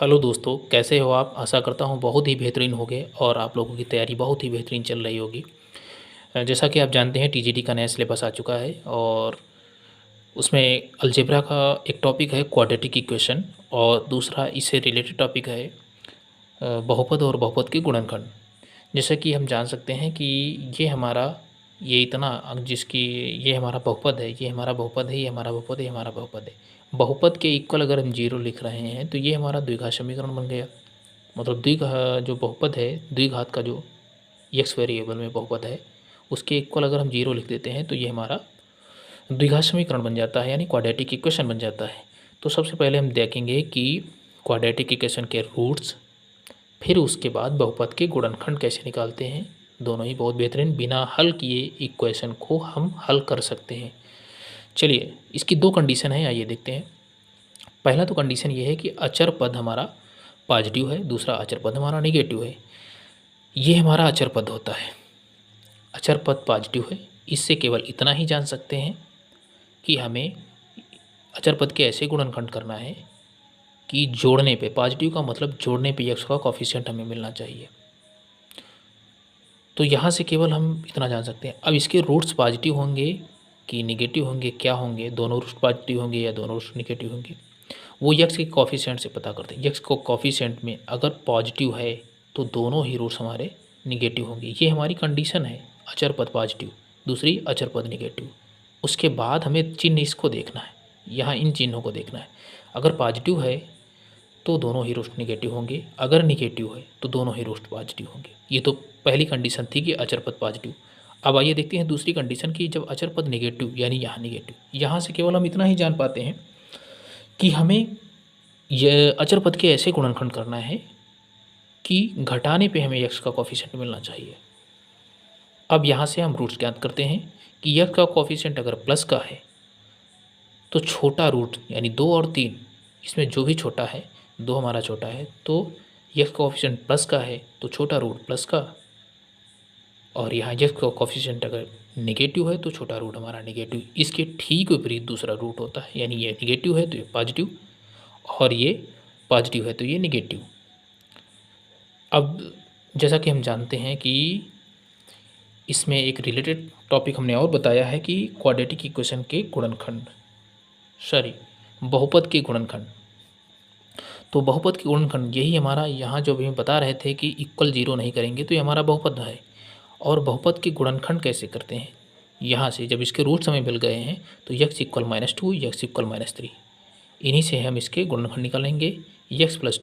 Hello दोस्तों, कैसे हो आप? आशा करता हूँ बहुत ही बेहतरीन होंगे और आप लोगों की तैयारी बहुत ही बेहतरीन चल रही होगी। जैसा कि आप जानते हैं टीजीटी का नया सिलेबस आ चुका है और उसमें अलजेब्रा का एक टॉपिक है क्वाड्रेटिक इक्वेशन और दूसरा इससे रिलेटेड टॉपिक है बहुपद और बहुपद के गुणनखंड। जैसा कि हम जान सकते हैं कि ये हमारा ये इतना जिसकी ये हमारा बहुपद है, ये हमारा बहुपद है, ये हमारा बहुपद है, ये हमारा बहुपद है। बहुपद के इक्वल अगर हम जीरो लिख रहे हैं तो ये हमारा द्विघात समीकरण बन गया। मतलब जो बहुपद है, द्विघात का जो एक्स वेरिएबल में बहुपद है उसके इक्वल अगर हम जीरो लिख देते हैं तो ये हमारा द्विघात समीकरण बन जाता है, यानी क्वाड्रेटिक इक्वेशन बन जाता है। तो सबसे पहले हम देखेंगे कि क्वाड्रेटिक इक्वेशन के रूट्स, फिर उसके बाद बहुपद के गुणनखंड कैसे निकालते हैं। दोनों ही बहुत बेहतरीन, बिना हल किए इक्वेशन को हम हल कर सकते हैं। चलिए, इसकी दो कंडीशन है, आइए देखते हैं। पहला तो कंडीशन ये है कि अचर पद हमारा पॉजिटिव है, दूसरा अचर पद हमारा निगेटिव है। ये हमारा अचर पद होता है, अचर पद पॉजिटिव है। इससे केवल इतना ही जान सकते हैं कि हमें अचर पद के ऐसे गुणनखंड करना है कि जोड़ने पे, पॉजिटिव का मतलब जोड़ने पे एक्स का कॉफिशिएंट हमें मिलना चाहिए। तो यहाँ से केवल हम इतना जान सकते हैं। अब इसके रूट्स पॉजिटिव होंगे कि निगेटिव होंगे, क्या होंगे, दोनों रूट्स पॉजिटिव होंगे या दोनों रूट्स निगेटिव होंगे, वो यक्स के कॉफिशिएंट से पता करते हैं। यक्स को कॉफिशिएंट में अगर पॉजिटिव है तो दोनों ही रूट्स हमारे निगेटिव होंगे। ये हमारी कंडीशन है, अचर पद पॉजिटिव, दूसरी अचर पद निगेटिव। उसके बाद हमें चिन्ह इसको देखना है, यहाँ इन चिन्हों को देखना है। अगर पॉजिटिव है तो दोनों ही रूट्स निगेटिव होंगे, अगर निगेटिव है तो दोनों ही रूट्स पॉजिटिव होंगे। ये तो पहली कंडीशन थी कि अचर पद पॉजिटिव। अब आइए देखते हैं दूसरी कंडीशन की, जब अचर पद निगेटिव यानी यहाँ निगेटिव। यहाँ से केवल हम इतना ही जान पाते हैं कि हमें यह अचर पद के ऐसे गुणनखंड करना है कि घटाने पे हमें यक्स का कॉफिशिएंट मिलना चाहिए। अब यहाँ से हम रूट्स ज्ञात करते हैं कि यक्स का कॉफिशिएंट अगर प्लस का है तो छोटा रूट यानी 2 और 3, इसमें जो भी छोटा है, 2 हमारा छोटा है, तो यक्स का कॉफिशिएंट प्लस का है तो छोटा रूट प्लस का, और यहाँ यक्स का कॉफिशिएंट अगर नेगेटिव है तो छोटा रूट हमारा नेगेटिव। इसके ठीक विपरीत दूसरा रूट होता है, यानी ये निगेटिव है तो ये पॉजिटिव, और ये पॉजिटिव है तो ये निगेटिव। अब जैसा कि हम जानते हैं कि इसमें एक रिलेटेड टॉपिक हमने और बताया है कि क्वाड्रेटिक इक्वेशन के गुणनखंड, सॉरी बहुपद के गुणनखंड। तो बहुपद के गुणनखंड यही हमारा, यहाँ जो भी हम बता रहे थे कि इक्वल जीरो नहीं करेंगे तो ये हमारा बहुपद है। और बहुपद के गुणनखंड कैसे करते हैं, यहाँ से जब इसके रूट्स हमें मिल गए हैं तो यक्स इक्वल -2, यक्स इक्वल -3, इन्हीं से हम इसके गुणनखंड निकालेंगे। X plus